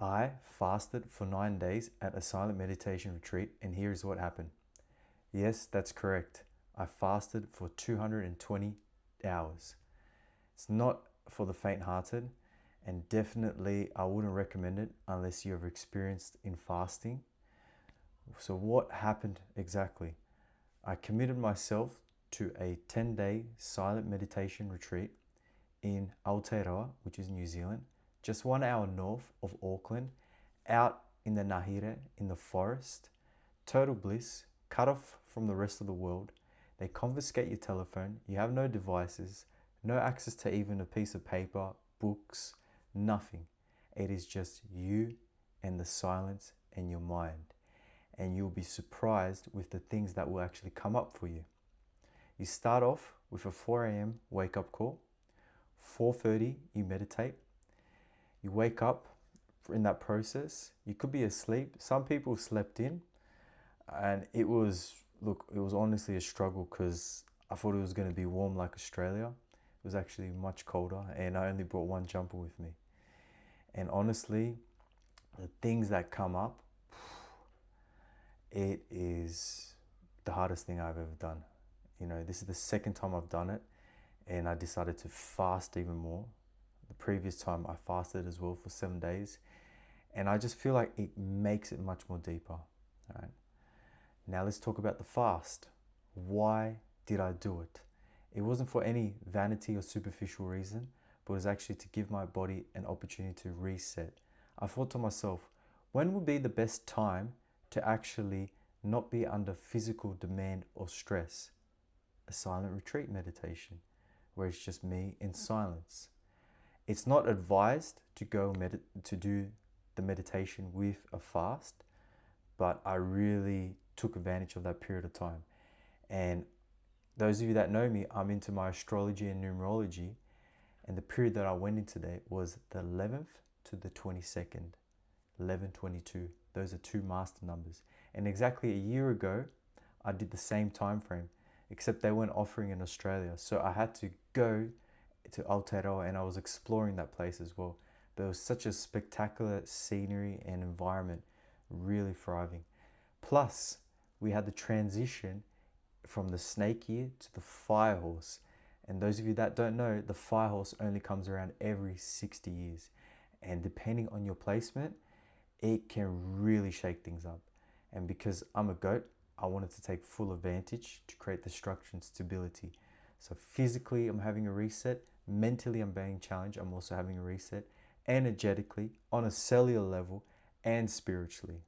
I fasted for 9 days at a silent meditation retreat, and here's what happened. Yes, that's correct. I fasted for 220 hours. It's not for the faint-hearted, and definitely I wouldn't recommend it unless you have experienced in fasting. So what happened exactly? I committed myself to a 10-day silent meditation retreat in Aotearoa, which is New Zealand, just 1 hour north of Auckland, out in the Ngāhere, in the forest. Total bliss, cut off from the rest of the world. They confiscate your telephone, you have no devices, no access to even a piece of paper, books, nothing. It is just you and the silence and your mind. And you'll be surprised with the things that will actually come up for you. You start off with a 4 a.m. wake up call. 4:30 you meditate. You wake up in that process. You could be asleep. Some people slept in, and it was honestly a struggle because I thought it was going to be warm like Australia. It was actually much colder, and I only brought one jumper with me. And honestly, the things that come up, it is the hardest thing I've ever done. This is the second time I've done it, and I decided to fast even more. The previous time I fasted as well for 7 days, and I just feel like it makes it much more deeper. All right. Now let's talk about the fast. Why did I do it? It wasn't for any vanity or superficial reason, but it was actually to give my body an opportunity to reset. I thought to myself, when would be the best time to actually not be under physical demand or stress? A silent retreat meditation, where it's just me in silence. It's not advised to go to do the meditation with a fast, but I really took advantage of that period of time. And those of you that know me, I'm into my astrology and numerology, and the period that I went into there was the 11th to the 22nd, 11/22. Those are two master numbers. And exactly a year ago, I did the same time frame, except they weren't offering in Australia. So I had to go to Aotearoa, and I was exploring that place as well. But it was such a spectacular scenery and environment, really thriving. Plus, we had the transition from the snake year to the fire horse. And those of you that don't know, the fire horse only comes around every 60 years. And depending on your placement, it can really shake things up. And because I'm a goat, I wanted to take full advantage to create the structure and stability. So physically, I'm having a reset. Mentally, I'm being challenged. I'm also having a reset. Energetically, on a cellular level, and spiritually.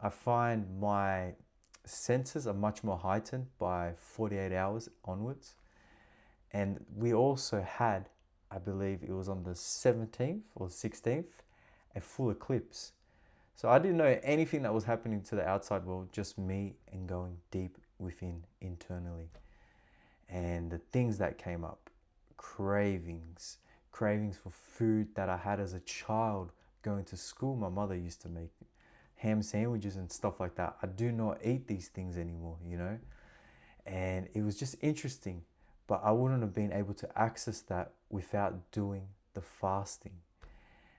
I find my senses are much more heightened by 48 hours onwards. And we also had, I believe it was on the 17th or 16th, a full eclipse. So I didn't know anything that was happening to the outside world, just me and going deep within internally. And the things that came up, cravings for food that I had as a child going to school. My mother used to make ham sandwiches and stuff like that. I do not eat these things anymore. And it was just interesting, but I wouldn't have been able to access that without doing the fasting.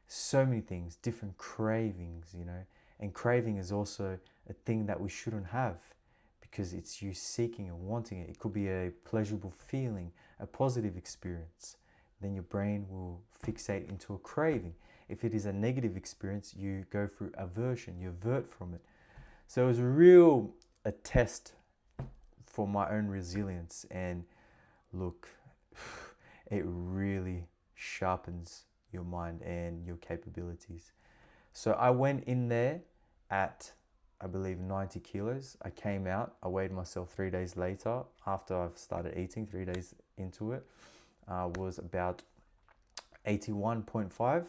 So many things, different cravings. And craving is also a thing that we shouldn't have, because it's you seeking and wanting it. It could be a pleasurable feeling, a positive experience. Then your brain will fixate into a craving. If it is a negative experience, you go through aversion, you avert from it. So it was a test for my own resilience. And look, it really sharpens your mind and your capabilities. So I went in there at, I believe, 90 kilos. I came out, I weighed myself 3 days later after I've started eating, 3 days into it, was about 81.5.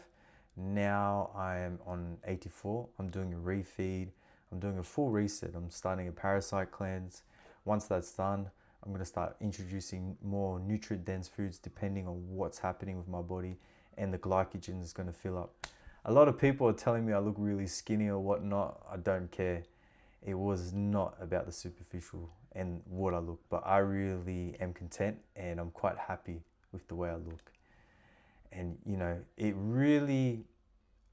Now I am on 84. I'm doing a refeed. I'm doing a full reset. I'm starting a parasite cleanse. Once that's done, I'm going to start introducing more nutrient-dense foods depending on what's happening with my body, and the glycogen is going to fill up. A lot of people are telling me I look really skinny or whatnot. I don't care. It was not about the superficial and what I look, but I really am content and I'm quite happy with the way I look. And it really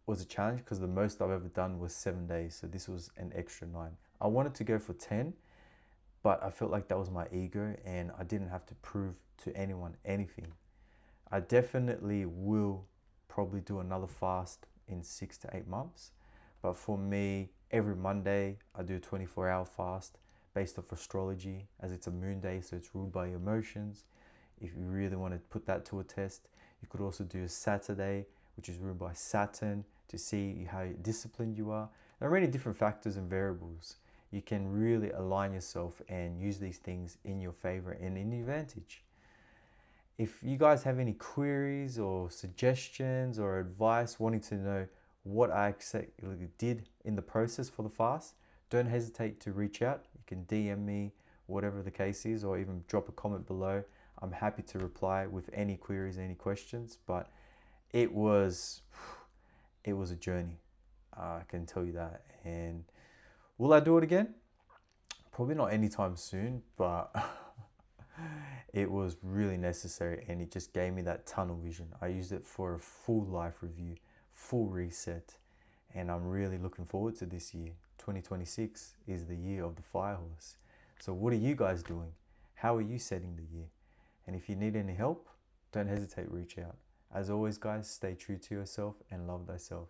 was a challenge because the most I've ever done was 7 days. So this was an extra 9. I wanted to go for 10, but I felt like that was my ego and I didn't have to prove to anyone anything. I definitely will probably do another fast in 6 to 8 months. But for me, every Monday I do a 24-hour fast based off astrology, as it's a moon day, so it's ruled by your emotions. If you really want to put that to a test, you could also do a Saturday, which is ruled by Saturn, to see how disciplined you are. There are many different factors and variables. You can really align yourself and use these things in your favor and in your advantage. If you guys have any queries or suggestions or advice, wanting to know what I exactly did in the process for the fast, don't hesitate to reach out. You can DM me, whatever the case is, or even drop a comment below. I'm happy to reply with any queries, any questions, but it was a journey. I can tell you that. And will I do it again? Probably not anytime soon, but it was really necessary and it just gave me that tunnel vision. I used it for a full life review, full reset, and I'm really looking forward to this year. 2026 is the year of the fire horse. So what are you guys doing? How are you setting the year? And if you need any help, don't hesitate to reach out. As always, guys, stay true to yourself and love thyself.